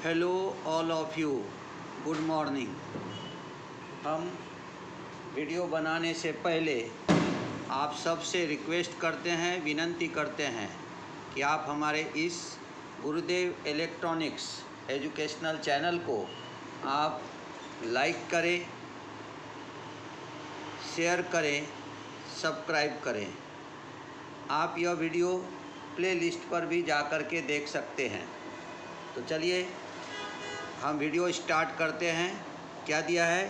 Hello all of you, good morning. हम video बनाने से पहले आप सबसे रिक्वेस्ट करते हैं, विनती करते हैं कि आप हमारे इस गुरुदेव इलेक्ट्रॉनिक्स एजुकेशनल चैनल को आप लाइक करें, शेयर करें, सब्सक्राइब करें। आप यह वीडियो प्लेलिस्ट पर भी जा कर के देख सकते हैं। तो चलिए हम वीडियो स्टार्ट करते हैं। क्या दिया है?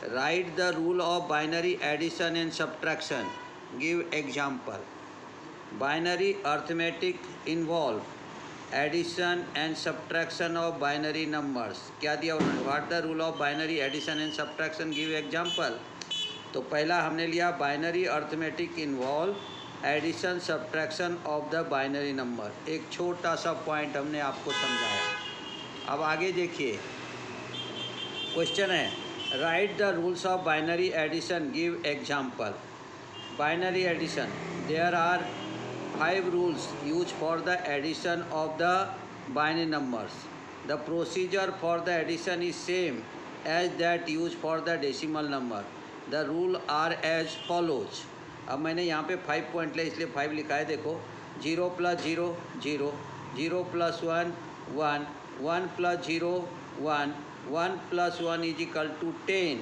Right the rule of binary addition and subtraction, give example. Binary arithmetic involve addition and subtraction of binary numbers. क्या दिया उन्होंने? What the rule of binary addition and subtraction, give example. तो पहला हमने लिया binary arithmetic involve addition subtraction of the binary number. एक छोटा सा पॉइंट हमने आपको समझाया। अब आगे देखिए, क्वेश्चन है right the rules of binary addition, give example. Binary addition, there are 5 rules used for the addition of the binary numbers. The procedure for the addition is same as that used for the decimal number. The rule are as follows. अब मैंने यहाँ पे 5 point ले इसलिए 5 लिखा है। देखो, 0 + 0 0, 0 + 1 1, 1 + 0 1, 1 + 1 = 10,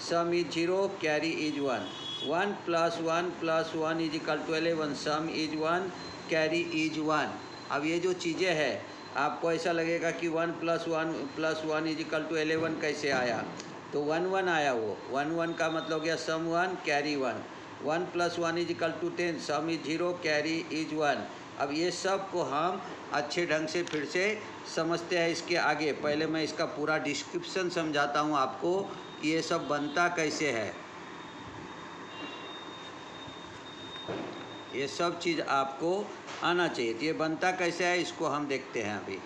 sum is 0, carry is 1, 1 + 1 + 1 = 11, sum is 1, carry is 1। अब ये जो चीज़ें हैं आपको ऐसा लगेगा कि 1 + 1 + 1 = 11 कैसे आया? तो 1 1 आया। वो 1 1 का मतलब हो गया सम 1, carry 1, 1 + 1 = 10, some is 0, carry is 1। अब ये सब को हम अच्छे ढंग से फिर से समझते हैं। इसके आगे पहले मैं इसका पूरा डिस्क्रिप्शन समझाता हूँ आपको कि ये सब बनता कैसे है। ये सब चीज़ आपको आना चाहिए। तो ये बनता कैसे है इसको हम देखते हैं। अभी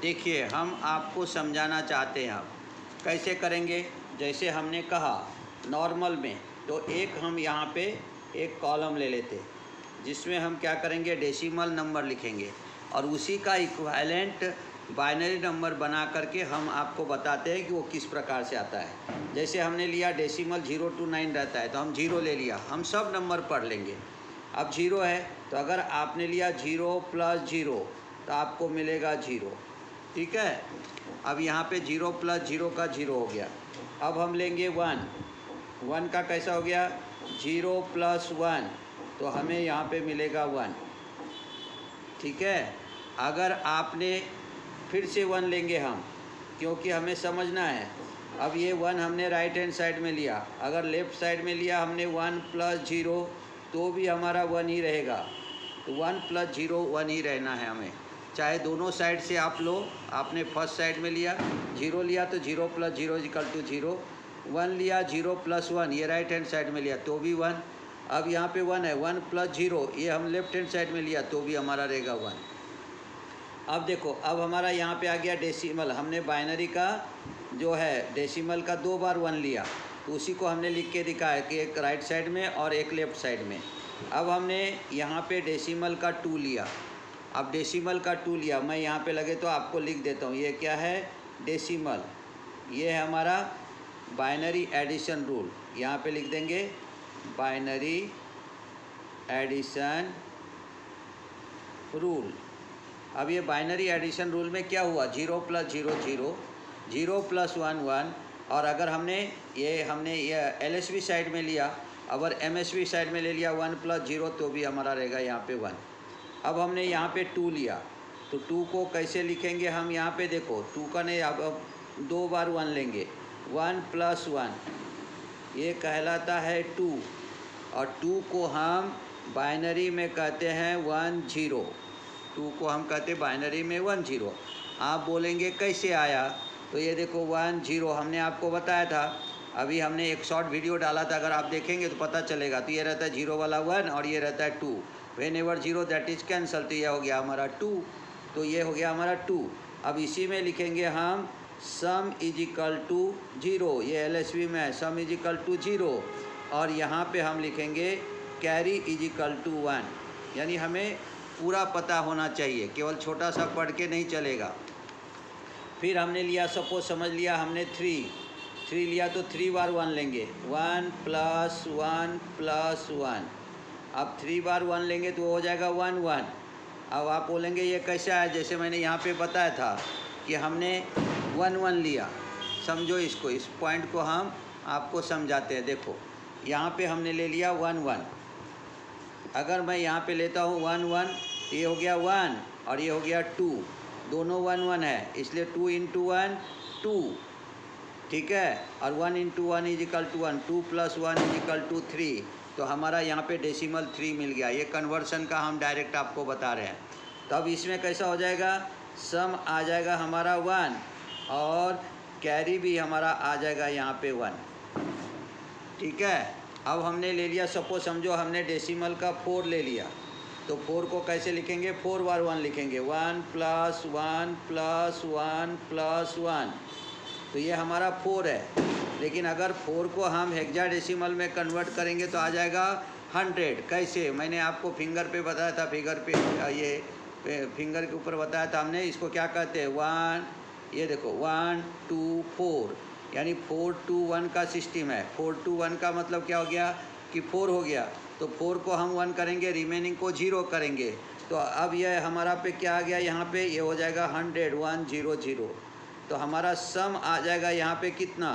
देखिए, हम आपको समझाना चाहते हैं। अब कैसे करेंगे? जैसे हमने कहा नॉर्मल में, तो एक हम यहाँ पे एक कॉलम ले लेते जिसमें हम क्या करेंगे, डेसिमल नंबर लिखेंगे और उसी का इक्विवेलेंट बाइनरी नंबर बना करके हम आपको बताते हैं कि वो किस प्रकार से आता है। जैसे हमने लिया डेसिमल 0 to 9 रहता है, तो हम 0 ले लिया। हम सब नंबर पढ़ लेंगे। अब 0 है तो अगर आपने लिया 0 + 0 तो आपको मिलेगा 0। ठीक है। अब यहाँ पे 0 + 0 का 0 हो गया। अब हम लेंगे 1, 1 का कैसा हो गया? 0 + 1, तो हमें यहाँ पे मिलेगा 1। ठीक है। अगर आपने फिर से 1 लेंगे हम, क्योंकि हमें समझना है। अब ये 1 हमने राइट हैंड साइड में लिया, अगर लेफ़्ट साइड में लिया हमने 1 + 0 तो भी हमारा 1 ही रहेगा। तो 1 + 0 1 ही रहना है हमें, चाहे दोनों साइड से आप लो। आपने फर्स्ट साइड में लिया 0 लिया तो 0 + 0 = 0, 1 लिया 0 + 1 ये राइट हैंड साइड में लिया तो भी 1। अब यहाँ पे 1 है, 1 + 0 ये हम लेफ्ट हैंड साइड में लिया तो भी हमारा रहेगा 1। अब देखो, अब हमारा यहाँ पे आ गया डेसिमल। हमने बाइनरी का जो है डेसिमल का 2 बार 1 लिया, तो उसी को हमने लिख के दिखाया कि एक राइट साइड में और एक लेफ़्ट साइड में। अब हमने यहाँ पे डेसिमल का 2 लिया। अब डेसिमल का 2 लिया, मैं यहाँ पे लगे तो आपको लिख देता हूँ। ये क्या है? डेसिमल। ये है हमारा बाइनरी एडिशन रूल। यहाँ पे लिख देंगे बाइनरी एडिशन रूल। अब ये बाइनरी एडिशन रूल में क्या हुआ? 0 + 0 0, 0 + 1 1। और अगर हमने ये LSB साइड में लिया, अगर MSB साइड में ले लिया 1 + 0 तो भी हमारा रहेगा यहाँ पे 1। अब हमने यहाँ पे 2 लिया, तो 2 को कैसे लिखेंगे हम? यहाँ पे देखो 2 का नहीं, अब 2 बार 1 लेंगे। 1 + 1 ये कहलाता है 2, और 2 को हम बाइनरी में कहते हैं 1 0। 2 को हम कहते हैं बाइनरी में 1 0। आप बोलेंगे कैसे आया? तो ये देखो 1 0 हमने आपको बताया था। अभी हमने एक शॉर्ट वीडियो डाला था, अगर आप देखेंगे तो पता चलेगा। तो ये रहता है 0 वाला 1 और ये रहता है 2। When ever 0 that is cancel, तो ये हो गया हमारा 2। तो ये हो गया हमारा 2। अब इसी में लिखेंगे हम सम = 0। ये LSB में है, सम = 0। और यहाँ पे हम लिखेंगे कैरी = 1। यानी हमें पूरा पता होना चाहिए, केवल छोटा सा पढ़ के नहीं चलेगा। फिर हमने लिया, सपोज समझ लिया हमने 3 लिया तो 3 बार 1 लेंगे, 1 + 1 + 1। अब 3 बार 1 लेंगे तो हो जाएगा 1 1। अब आप बोलेंगे ये कैसा है, जैसे मैंने यहाँ पे बताया था कि हमने 1 1 लिया। समझो इसको, इस पॉइंट को हम आपको समझाते हैं। देखो यहाँ पे हमने ले लिया 1 1। अगर मैं यहाँ पे लेता हूँ 1 1, ये हो गया 1 और ये हो गया 2, दोनों 1 1 है, इसलिए 2 × 1 2, ठीक है। और 1 × 1 = 1, 2 + 1 = 3। तो हमारा यहाँ पे डेसिमल 3 मिल गया। ये कन्वर्सन का हम डायरेक्ट आपको बता रहे हैं। तो अब इसमें कैसा हो जाएगा, सम आ जाएगा हमारा 1 और कैरी भी हमारा आ जाएगा यहाँ पे 1, ठीक है। अब हमने ले लिया, सपोज समझो हमने डेसिमल का 4 ले लिया, तो 4 को कैसे लिखेंगे, 4 बार 1 लिखेंगे, 1 + 1 + 1 + 1। तो ये हमारा 4 है। लेकिन अगर 4 को हम हेक्साडेसिमल में कन्वर्ट करेंगे तो आ जाएगा 100। कैसे, मैंने आपको फिंगर पे बताया था, फिगर पे ये फिंगर के ऊपर बताया था हमने। इसको क्या कहते हैं, 1, ये देखो 1 2 4, यानी 4 2 1 का सिस्टम है। 4 2 1 का मतलब क्या हो गया कि 4 हो गया, तो 4 को हम 1 करेंगे, रिमेनिंग को 0 करेंगे। तो अब यह हमारा पे क्या आ गया, यहाँ पे ये हो जाएगा 100 1 0 0। तो हमारा सम आ जाएगा यहाँ पे कितना,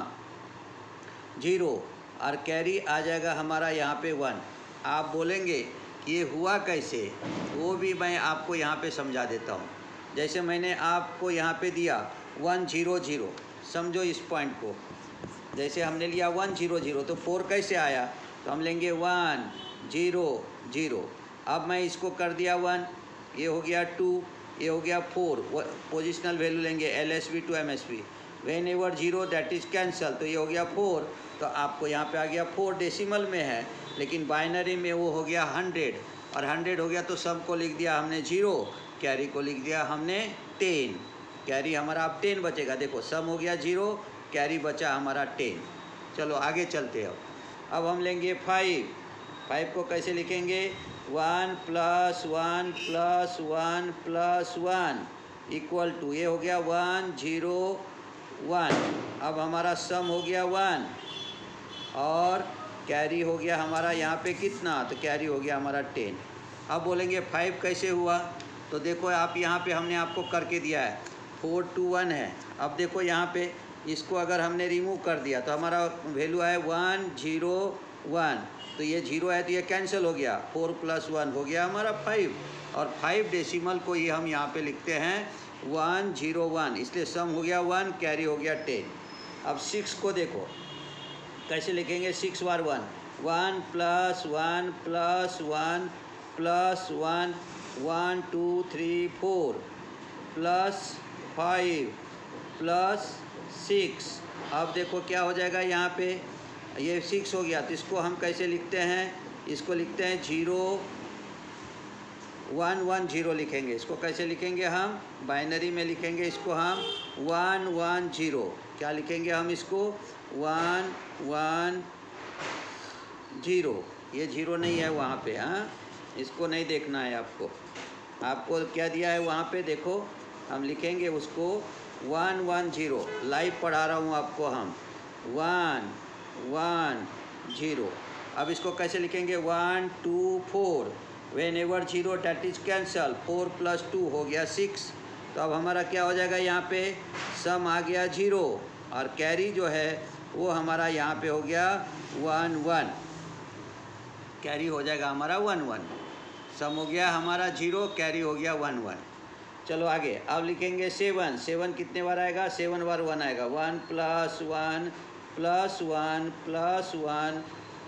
0, और कैरी आ जाएगा हमारा यहाँ पे 1। आप बोलेंगे ये हुआ कैसे, वो भी मैं आपको यहाँ पे समझा देता हूँ। जैसे मैंने आपको यहाँ पे दिया 1 0 0, समझो इस पॉइंट को। जैसे हमने लिया 1 0 0, तो 4 कैसे आया, तो हम लेंगे 1 0 0। अब मैं इसको कर दिया 1, ये हो गया 2, ये हो गया 4। पोजिशनल वैल्यू लेंगे LSB to MSB, when ever 0 that is cancel, तो ये हो गया 4। तो आपको यहाँ पे आ गया 4 डेसिमल में है, लेकिन बाइनरी में वो हो गया 100, और 100 हो गया तो सब को लिख दिया हमने 0, कैरी को लिख दिया हमने 10। कैरी हमारा अब 10 बचेगा। देखो सम हो गया 0, कैरी बचा हमारा 10। चलो आगे चलते हैं। अब हम लेंगे 5 को कैसे लिखेंगे, 1 + 1 + 1 + 1 = ये हो गया 1 0 1। अब हमारा सम हो गया 1 और कैरी हो गया हमारा यहाँ पे कितना, तो कैरी हो गया हमारा 10। अब बोलेंगे 5 कैसे हुआ, तो देखो आप यहाँ पे हमने आपको करके दिया है, 4 2 1 है। अब देखो यहाँ पे इसको अगर हमने रिमूव कर दिया तो हमारा वैल्यू है 1 0 1। तो ये 0 है तो ये कैंसिल हो गया, 4 + 1 हो गया हमारा 5, और 5 डेसिमल को ही हम यहाँ पे लिखते हैं 1 0 1, इसलिए सम हो गया 1, कैरी हो गया 10। अब 6 को देखो कैसे लिखेंगे, 6 बार 1, 1 + 1 + 1 + 1 1 2 3 4 +5 +6। अब देखो क्या हो जाएगा, यहाँ पे ये 6 हो गया, तो इसको हम कैसे लिखते हैं, इसको लिखते हैं 0 1 1 0 लिखेंगे। इसको कैसे लिखेंगे, हम बाइनरी में लिखेंगे इसको हम 1 1 0। क्या लिखेंगे हम इसको, 1 1 0। ये 0 नहीं है वहाँ पे, हाँ इसको नहीं देखना है आपको। आपको क्या दिया है वहाँ पे, देखो हम लिखेंगे उसको 1 1 0। लाइव पढ़ा रहा हूँ आपको हम, 1 1 0। अब इसको कैसे लिखेंगे, 1 2 4, when ever 0 that is cancel, 4 + 2 हो गया 6। तो अब हमारा क्या हो जाएगा, यहाँ पे सम आ गया 0 और कैरी जो है वो हमारा यहाँ पे हो गया 1 1। कैरी हो जाएगा हमारा 1 1, सम हो गया हमारा 0, कैरी हो गया 1 1। चलो आगे, अब लिखेंगे 7। 7 कितने बार आएगा, 7 बार 1 आएगा, 1 + 1 + 1 + 1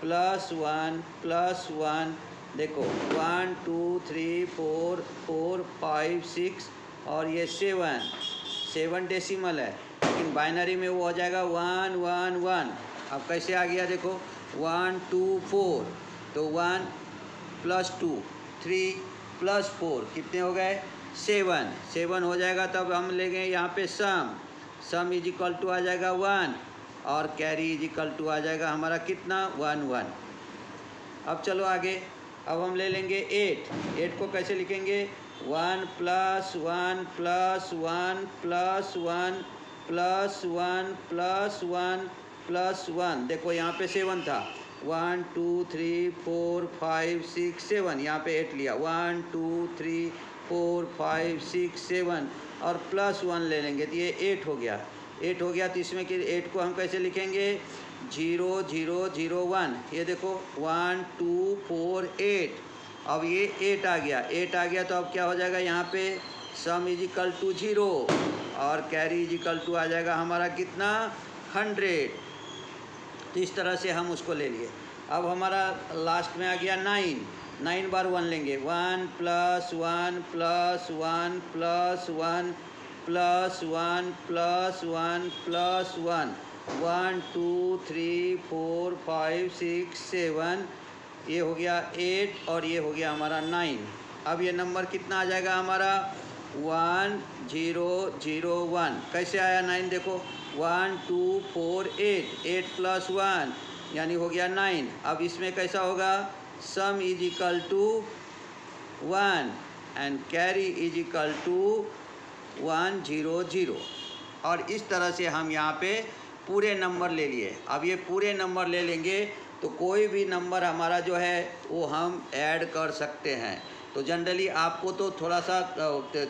+ 1 + 1। देखो 1 2 3 4 4 5 6 और ये 7 डेसिमल है, लेकिन बाइनरी में वो हो जाएगा 1 1 1। अब कैसे आ गया, देखो 1 2 4, तो 1 + 2 3 + 4 कितने हो गए, 7 हो जाएगा। तब हम लेंगे यहाँ पे सम = आ जाएगा 1 और कैरी = आ जाएगा हमारा कितना, 1 1। अब चलो आगे, अब हम ले लेंगे 8। 8 को कैसे लिखेंगे? 1 + 1 + 1 + 1 + 1 + 1 + 1। देखो यहाँ पे 7 था। 1 2 3 4 5 6 7, यहाँ पे 8 लिया। 1 2 3 4 5 6 7 और +1 ले लेंगे तो ये 8 हो गया। 8 हो गया तो इसमें कि 8 को हम कैसे लिखेंगे? 0 0 0 1। ये देखो 1 2 4 8। अब ये 8 आ गया। 8 आ गया तो अब क्या हो जाएगा यहाँ पे? सम = 0 और कैरी = आ जाएगा हमारा कितना? 100। तो इस तरह से हम उसको ले लिए। अब हमारा लास्ट में आ गया 9। 9 बार 1 लेंगे। 1 + 1 + 1 + 1 + 1 + 1 + 1 1 2 3 4 5 6 7। ये हो गया 8 और ये हो गया हमारा 9। अब ये नंबर कितना आ जाएगा हमारा? 1 0 0 1। कैसे आया 9? देखो 1 2 4 8। 8 + 1 यानी हो गया 9। अब इसमें कैसा होगा? सम = 1 एंड कैरी = 1 0 0। और इस तरह से हम यहाँ पे पूरे नंबर ले लिए। अब ये पूरे नंबर ले लेंगे तो कोई भी नंबर हमारा जो है वो हम ऐड कर सकते हैं। तो जनरली आपको तो थोड़ा सा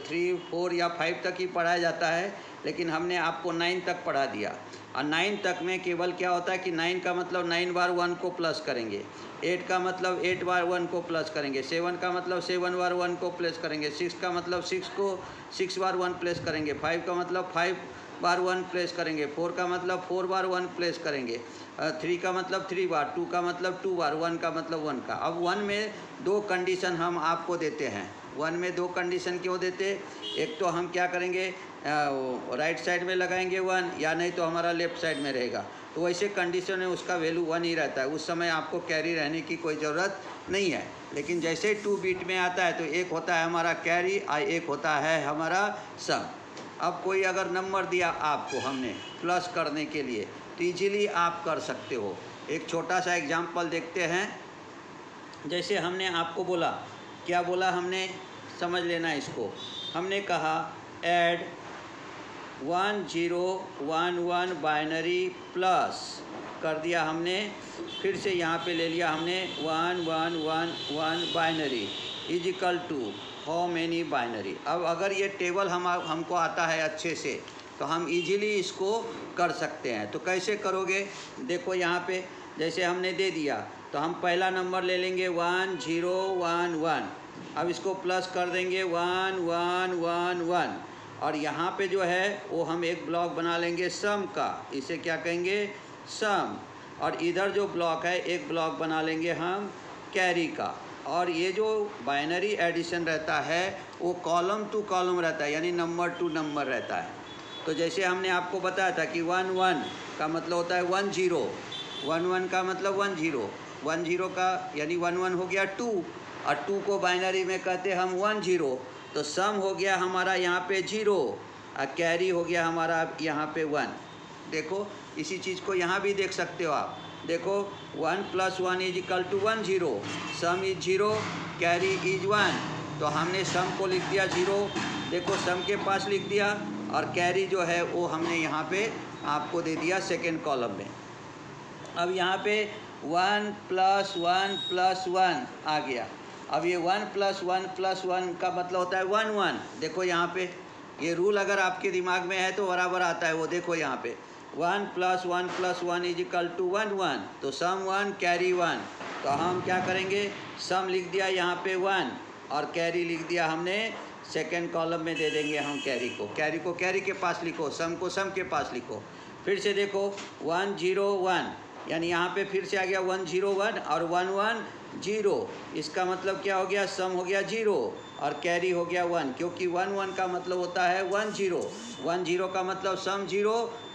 3 4 या 5 तक ही पढ़ाया जाता है, लेकिन हमने आपको 9 तक पढ़ा दिया। और 9 तक में केवल क्या होता है कि 9 का मतलब 9 बार 1 को प्लस करेंगे, 8 का मतलब 8 बार 1 को प्लस करेंगे, 7 का मतलब 7 बार 1 को प्लस करेंगे, 6 का मतलब 6 को 6 बार 1 प्लस करेंगे, 5 का मतलब 5 बार 1 प्लेस करेंगे, 4 का मतलब 4 बार 1 प्लेस करेंगे, 3 का मतलब 3 बार, 2 का मतलब 2 बार, 1 का मतलब 1 का। अब 1 में 2 कंडीशन हम आपको देते हैं। 1 में 2 कंडीशन क्यों देते? एक तो हम क्या करेंगे, राइट साइड में लगाएंगे 1, या नहीं तो हमारा लेफ्ट साइड में रहेगा। तो वैसे कंडीशन में उसका वैल्यू 1 ही रहता है। उस समय आपको कैरी रहने की कोई ज़रूरत नहीं है। लेकिन जैसे 2 बीट में आता है तो एक होता है हमारा कैरी और एक होता है हमारा सम। अब कोई अगर नंबर दिया आपको हमने प्लस करने के लिए तो ईजिली आप कर सकते हो। एक छोटा सा एग्जांपल देखते हैं। जैसे हमने आपको बोला, क्या बोला हमने, समझ लेना इसको। हमने कहा ऐड 1 0 1 1 बाइनरी प्लस कर दिया हमने। फिर से यहाँ पे ले लिया हमने 1 1 1 1 बाइनरी = हाउ मैनी बाइनरी। अब अगर ये टेबल हमको आता है अच्छे से तो हम इजीली इसको कर सकते हैं। तो कैसे करोगे? देखो यहाँ पे जैसे हमने दे दिया तो हम पहला नंबर ले लेंगे 1 0 1 1। अब इसको प्लस कर देंगे 1 1 1 1 और यहाँ पे जो है वो हम एक ब्लॉक बना लेंगे सम का। इसे क्या कहेंगे? सम। और इधर जो ब्लॉक है एक ब्लॉक बना लेंगे हम कैरी का। और ये जो बाइनरी एडिशन रहता है वो कॉलम टू कॉलम रहता है, यानी नंबर टू नंबर रहता है। तो जैसे हमने आपको बताया था कि 1 1 का मतलब होता है 1 0, 1 1 का मतलब 1 0, 1 0 का यानी 1 1 हो गया 2, और 2 को बाइनरी में कहते हैं हम 1 0। तो सम हो गया हमारा यहाँ पे 0 और कैरी हो गया हमारा यहाँ पे 1। देखो इसी चीज़ को यहाँ भी देख सकते हो आप। देखो 1 + 1 = 1 0, सम इज 0, कैरी इज 1। तो हमने सम को लिख दिया 0, देखो सम के पास लिख दिया, और कैरी जो है वो हमने यहाँ पे आपको दे दिया सेकेंड कॉलम में। अब यहाँ पे 1 + 1 + 1 आ गया। अब ये 1 + 1 + 1 का मतलब होता है 1 1। देखो यहाँ पे ये रूल अगर आपके दिमाग में है तो बराबर आता है वो। देखो यहाँ पे 1 + 1 + 1 = 1 1। तो सम 1 कैरी 1। तो हम क्या करेंगे, सम लिख दिया यहाँ पे 1 और कैरी लिख दिया हमने सेकेंड कॉलम में दे देंगे हम कैरी को। कैरी को कैरी के पास लिखो, सम को सम के पास लिखो। फिर से देखो 1 0 1, यानी यहाँ पे फिर से आ गया 1 0 1 और 1 1 0। इसका मतलब क्या हो गया, सम हो गया 0 और कैरी हो गया 1, क्योंकि 1 1 का मतलब होता है 1 0, 1 0 का मतलब सम 0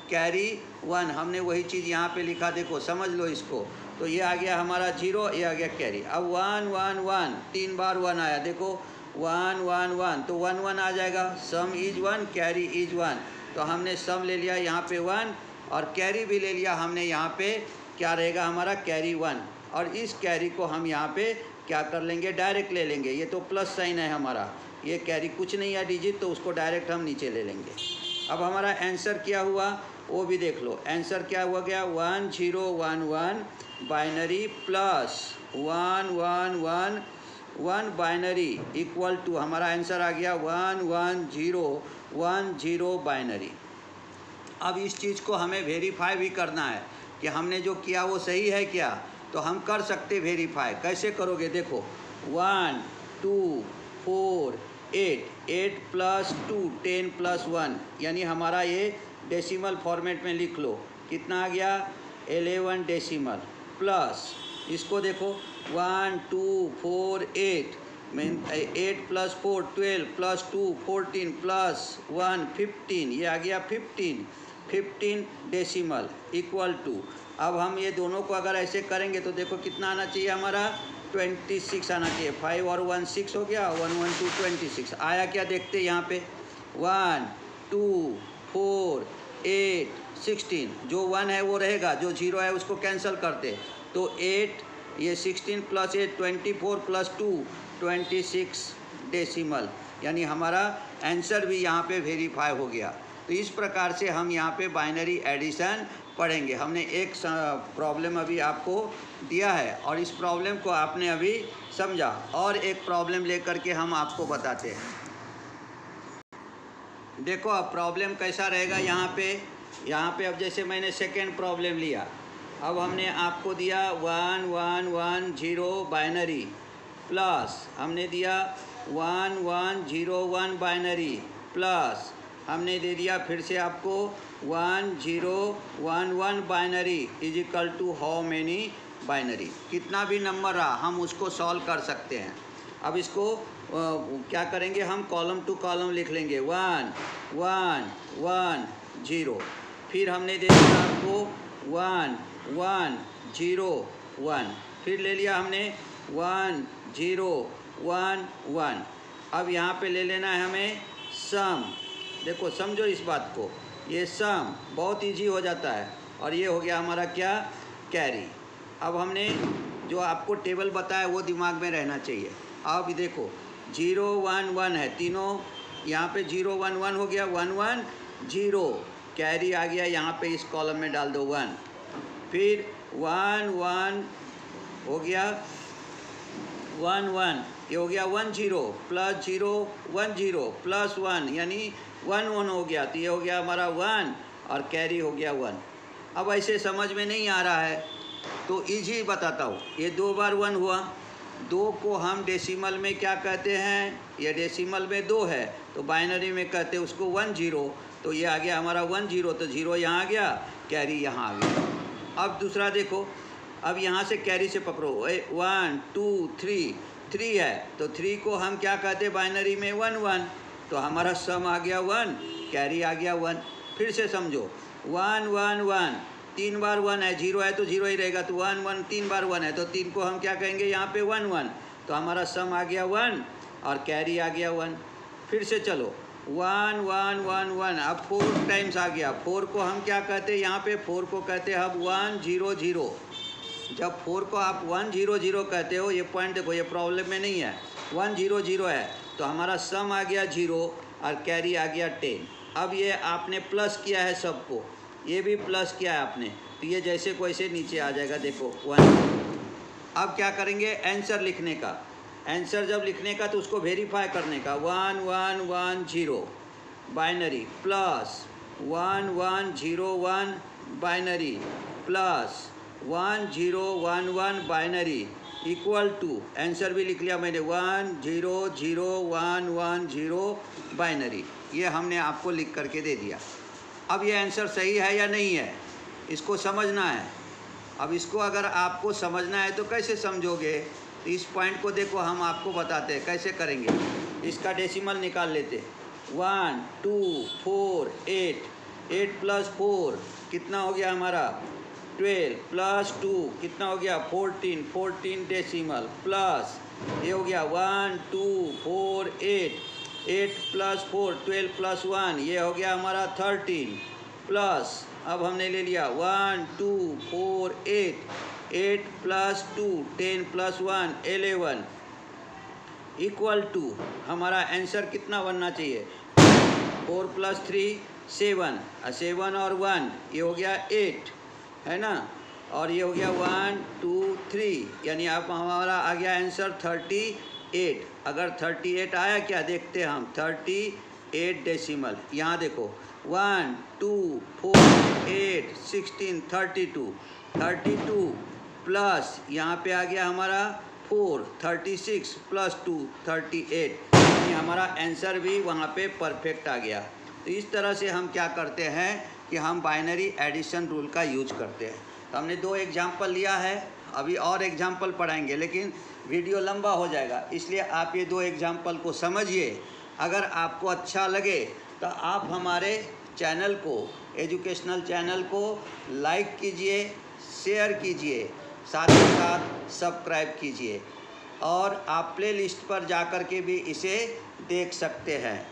कैरी 1। हमने वही चीज़ यहाँ पे लिखा, देखो समझ लो इसको। तो ये आ गया हमारा 0, ये आ गया कैरी। अब 1 1 1 3 बार 1 आया, देखो 1 1 1, तो 1 1 आ जाएगा। सम इज 1 कैरी इज 1। तो हमने सम ले लिया यहाँ पे 1 और कैरी भी ले लिया हमने यहाँ पे, क्या रहेगा हमारा कैरी 1। और इस कैरी को हम यहाँ पे क्या कर लेंगे, डायरेक्ट ले लेंगे। ये तो प्लस साइन है हमारा, ये कैरी कुछ नहीं है डिजिट, तो उसको डायरेक्ट हम नीचे ले लेंगे। अब हमारा आंसर क्या हुआ वो भी देख लो। आंसर क्या हुआ गया, 1011 binary plus 1111 binary equal to, हमारा आंसर आ गया 11010 बाइनरी। अब इस चीज़ को हमें वेरीफाई भी करना है कि हमने जो किया वो सही है क्या। तो हम कर सकते वेरीफाई। कैसे करोगे, देखो 1 2 4 8 8 प्लस 2 10 प्लस 1, यानी हमारा ये डेसिमल फॉर्मेट में लिख लो। कितना आ गया, 11 डेसिमल प्लस इसको देखो 1 2 4 8 8 प्लस 4 12 प्लस 2 14 प्लस 1 15, ये आ गया 15 डेसिमल इक्वल टू। अब हम ये दोनों को अगर ऐसे करेंगे तो देखो कितना आना चाहिए हमारा, 26 आना चाहिए। 5 और 1 6 हो गया, 1 1 2 26 आया क्या, देखते यहाँ पे 1 2 4 8 16, जो 1 है वो रहेगा, जो 0 है उसको कैंसिल करते। तो 8 ये 16 प्लस 8 24 प्लस 2 26 डेसिमल, यानी हमारा आंसर भी यहाँ पे वेरीफाई हो गया। तो इस प्रकार से हम यहाँ पे बाइनरी एडिशन पढ़ेंगे। हमने एक प्रॉब्लम अभी आपको दिया है और इस प्रॉब्लम को आपने अभी समझा, और एक प्रॉब्लम लेकर के हम आपको बताते हैं। देखो अब प्रॉब्लम कैसा रहेगा यहाँ पे अब जैसे मैंने सेकेंड प्रॉब्लम लिया, अब हमने आपको दिया 1110 बाइनरी प्लस हमने दिया 1101 बाइनरी प्लस हमने दे दिया फिर से आपको 1011 binary is equal to how many binary. कितना भी नंबर रहा हम उसको सॉल्व कर सकते हैं। अब इसको क्या करेंगे, हम कॉलम टू कॉलम लिख लेंगे 1 1 1 0, फिर हमने दे दिया आपको 1 1 0 1, फिर ले लिया हमने 1 0 1 1। अब यहाँ पे ले लेना है हमें सम। देखो समझो इस बात को, ये सम बहुत इजी हो जाता है, और ये हो गया हमारा क्या, कैरी। अब हमने जो आपको टेबल बताया वो दिमाग में रहना चाहिए। अब देखो 0 1 1 है, तीनों यहाँ पे 0 1 1 हो गया, 1 1 0 कैरी आ गया, यहाँ पे इस कॉलम में डाल दो 1, फिर 1 1 हो गया 1 1, ये हो गया 1 0 प्लस 0 1 0 प्लस 1, यानी 1 1 हो गया, तो ये हो गया हमारा 1 और कैरी हो गया 1। अब ऐसे समझ में नहीं आ रहा है तो इजी बताता हूँ। ये 2 बार 1 हुआ, 2 को हम डेसिमल में क्या कहते हैं, ये डेसिमल में 2 है तो बाइनरी में कहते हैं उसको 1 0, तो ये आ गया हमारा 1 0, तो 0 यहाँ आ गया, कैरी यहाँ आ गया। अब दूसरा देखो, अब यहाँ से कैरी से पकड़ो 1 2 3 है, तो 3 को हम क्या कहते हैं बाइनरी में 1 1, तो हमारा सम आ गया 1, कैरी आ गया 1। फिर से समझो 1 1 1, 3 बार 1 है, 0 है तो 0 ही रहेगा, तो 1 1 3 बार 1 है, तो 3 को हम क्या कहेंगे यहाँ पे 1 1, तो हमारा सम आ गया 1 और कैरी आ गया 1। फिर से चलो 1 1 1 1, अब 4 टाइम्स आ गया, 4 को हम क्या कहते हैं यहाँ पे, 4 को कहते हैं अब 1 0 0। जब 4 को आप 1 0 0 कहते हो, ये पॉइंट देखो, ये प्रॉब्लम में नहीं है, 1 0 0 है, तो हमारा सम आ गया 0 और कैरी आ गया 10। अब ये आपने प्लस किया है सबको, ये भी प्लस किया है आपने, तो ये जैसे को ऐसे नीचे आ जाएगा, देखो 1। अब क्या करेंगे, आंसर लिखने का, आंसर जब लिखने का तो उसको वेरीफाई करने का, 1 1 1 0 binary plus 1 1 0 1 binary plus 1 0 1 1 binary equal to, answer भी लिख लिया मैंने 1 0 0 1 1 0 बाइनरी, ये हमने आपको लिख करके दे दिया। अब ये आंसर सही है या नहीं है इसको समझना है। अब इसको अगर आपको समझना है तो कैसे समझोगे, तो इस पॉइंट को देखो, हम आपको बताते हैं कैसे करेंगे। इसका डेसिमल निकाल लेते, 1 2 4 8 8 प्लस 4 कितना हो गया हमारा 12 प्लस 2 कितना हो गया 14 14 डेसिमल प्लस ये हो गया 1 2 4 8 8 प्लस 4 12 प्लस 1, ये हो गया हमारा 13 प्लस, अब हमने ले लिया 1 2 4 8 8 + 2 10 + 1 11 इक्वल टू हमारा आंसर कितना बनना चाहिए? 4 + 3 7, 7 और 1 ये हो गया 8 है ना, और ये हो गया 1 2 3, यानी अब हमारा आ गया आंसर 38। अगर 38 आया क्या देखते हैं हम, 38 डेसिमल। यहाँ देखो 1 2 4 8 16 32 प्लस यहाँ पे आ गया हमारा 4 36 + 2 38, यानी हमारा आंसर भी वहाँ पे परफेक्ट आ गया। तो इस तरह से हम क्या करते हैं कि हम बाइनरी एडिशन रूल का यूज करते हैं। तो हमने 2 एग्जाम्पल लिया है, अभी और एग्जाम्पल पढ़ाएंगे लेकिन वीडियो लंबा हो जाएगा, इसलिए आप ये 2 एग्जाम्पल को समझिए। अगर आपको अच्छा लगे तो आप हमारे चैनल को, एजुकेशनल चैनल को लाइक कीजिए, शेयर कीजिए, साथ ही साथ सब्सक्राइब कीजिए, और आप प्लेलिस्ट पर जाकर के भी इसे देख सकते हैं।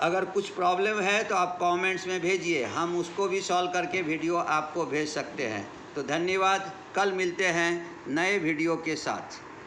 अगर कुछ प्रॉब्लम है तो आप कमेंट्स में भेजिए, हम उसको भी सॉल्व करके वीडियो आपको भेज सकते हैं। तो धन्यवाद, कल मिलते हैं नए वीडियो के साथ।